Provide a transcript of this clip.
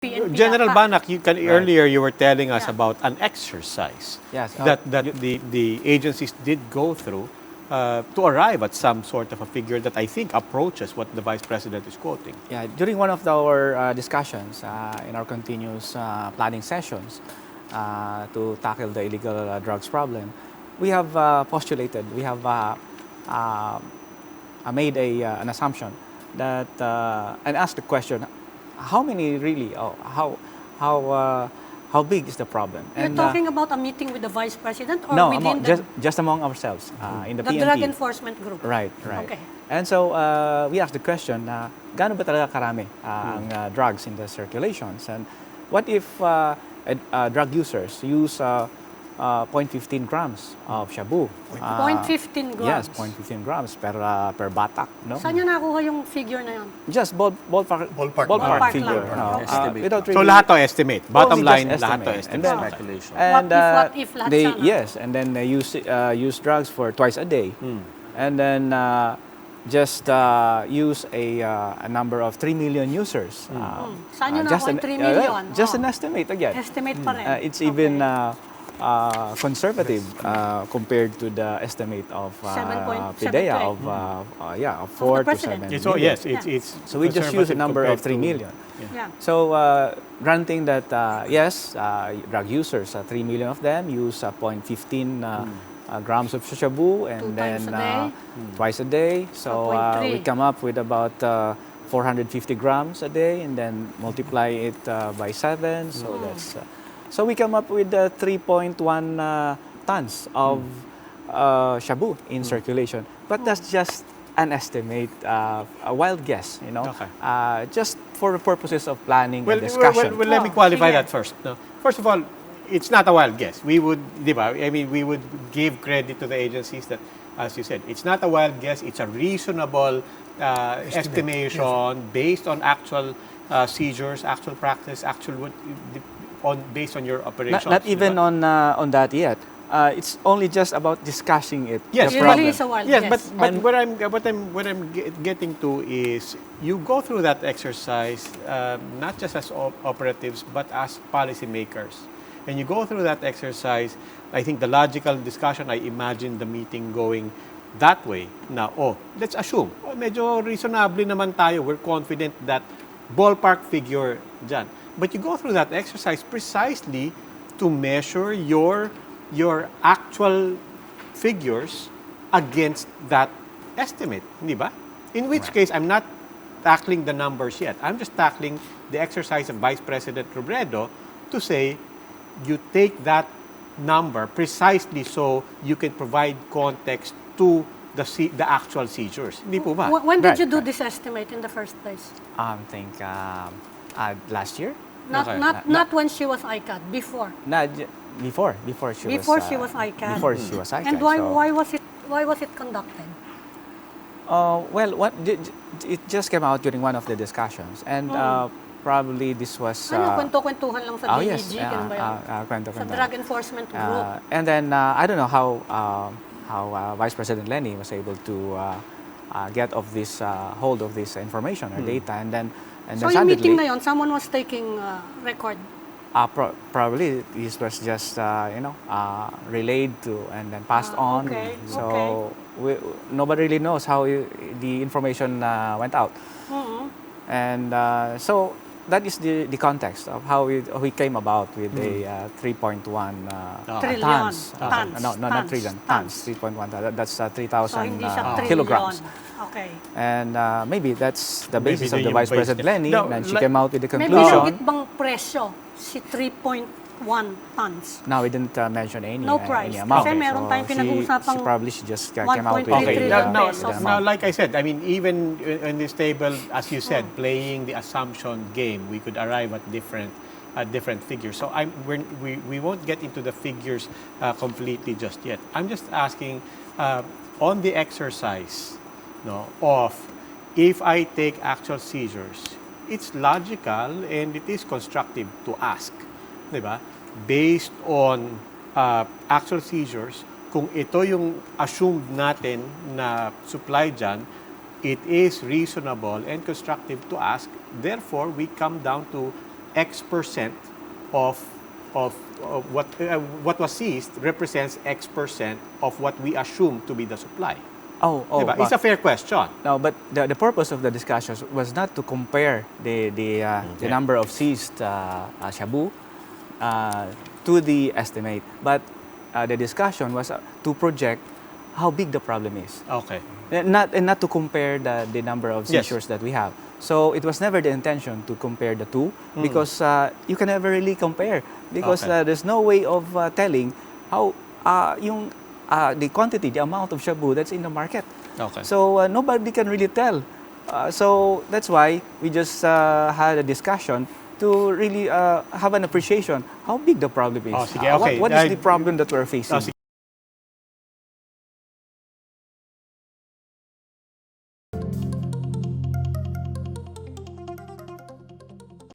PNP General yata. Banac, earlier you were telling us about an exercise Yes. that the agencies did go through to arrive at some sort of a figure that I think approaches what the Vice President is quoting. Yeah, during one of our discussions in our continuous planning sessions to tackle the illegal drugs problem, we have postulated, we have made an assumption that and asked the question, how many really, how big is the problem? You're talking about a meeting with the Vice President or no, within just among ourselves in the PNP. Drug Enforcement Group? Right, right. Okay. And so we asked the question, gaano ba talaga karami ang drugs in the circulations? And what if drug users use 0.15 grams of shabu? 0.15 grams? Yes, 0.15 grams per batak. No? Saan nyo nakuha yung figure na yun? Just ballpark Ballpark figure. lang. Estimate. Without So really, lahat to estimate. Bottom we just line, lahat to estimate. estimate. And then, Speculation. And What if lahat they, sana? yes, and then they use drugs for twice a day, and then just use a number of 3 million users. Saan nyo nakuha yung 3 million? Just an estimate again. Estimate pa rin. It's even conservative compared to the estimate of 7.78. PIDEA of 4 to President. 7 So million. yes, it's So we just use a conservative number of compared 3 to- million. Yeah. So granting that yes, drug users, 3 million of them use 0.15 grams of shabu, and Two times then a day. twice a day. So 0.3. we come up with about 450 grams a day, and then multiply it by 7. So that's so we come up with 3.1 tons of shabu in circulation. But that's just an estimate, a wild guess, you know, Okay. just for the purposes of planning Well, and discussion. well, let me qualify sige. that first. No? First of all, it's not a wild guess. We would, di ba? I mean, we would give credit to the agencies that, as you said, it's not a wild guess. It's a reasonable estimation based on actual seizures, actual practice, based on your operations. Not di even ba? on that yet. It's only just about discussing it. Yes, the It problem. really is a wild Yes, guess. but And- what I'm getting to is you go through that exercise not just as operatives but as policymakers, and you go through that exercise. I think the logical discussion. I imagine the meeting going that way. Now, let's assume medyo reasonably naman tayo. We're confident that ballpark figure dyan. But you go through that exercise precisely to measure your actual figures against that estimate, di ba? In which case, I'm not tackling the numbers yet. I'm just tackling the exercise of Vice President Robredo to say you take that number precisely so you can provide context to the actual seizures. Hindi po ba? When did Right, you do right. this estimate in the first place? I think last year. Okay. Not when she was ICAD, before. Before She was ICAD. Before she was ICAD. And so- why was it conducted? Well, it just came out during one of the discussions, and probably this was. Kwento-kwentuhan lang sa yes, PBGen, ganun ba yun? Sa kwento-kwento. Drug Enforcement Group. And then I don't know how Vice President Lenny was able to get of this hold of this information or data, and then So yung meeting na suddenly, yon, someone was taking record. probably this was just relayed to and then passed on. okay, So nobody really knows how the information went out. And so that is the context of how we came about with a 3.1 Trillion. tons. Tons. No, not Tons. trillion. Tons. Tons. 3.1. That's So 3,000 hindi siya kilograms. trillion. Okay. And maybe that's the Maybe basis of yun the yung Vice President basis. Lenny. No, And she like- came out with the May conclusion. binanggit bang presyo si 3.1 tons? No, we didn't mention any, No price. any amount. Kasi meron tayong pinag-uusapang she just came out with 1.3 Okay, trillion now, pesos. now, like I said, I mean, even in this table, as you said, playing the assumption game, we could arrive at different figures. So we won't get into the figures completely just yet. I'm just asking on the exercise, of if I take actual seizures, it's logical and it is constructive to ask, di ba? Based on actual seizures, kung ito yung assumed natin na supply dyan, it is reasonable and constructive to ask. Therefore, we come down to X percent of what was seized represents X percent of what we assume to be the supply. Diba? It's a fair question. No, but the purpose of the discussion was not to compare the number of seized shabu to the estimate, but the discussion was to project how big the problem is. Okay. And not to compare the number of seizures that we have. So it was never the intention to compare the two because you can never really compare because there's no way of telling how the quantity, the amount of shabu that's in the market. Okay. So nobody can really tell. So that's why we just had a discussion to really have an appreciation how big the problem is. Oh, sige, okay. What is the problem that we're facing? Oh, sige.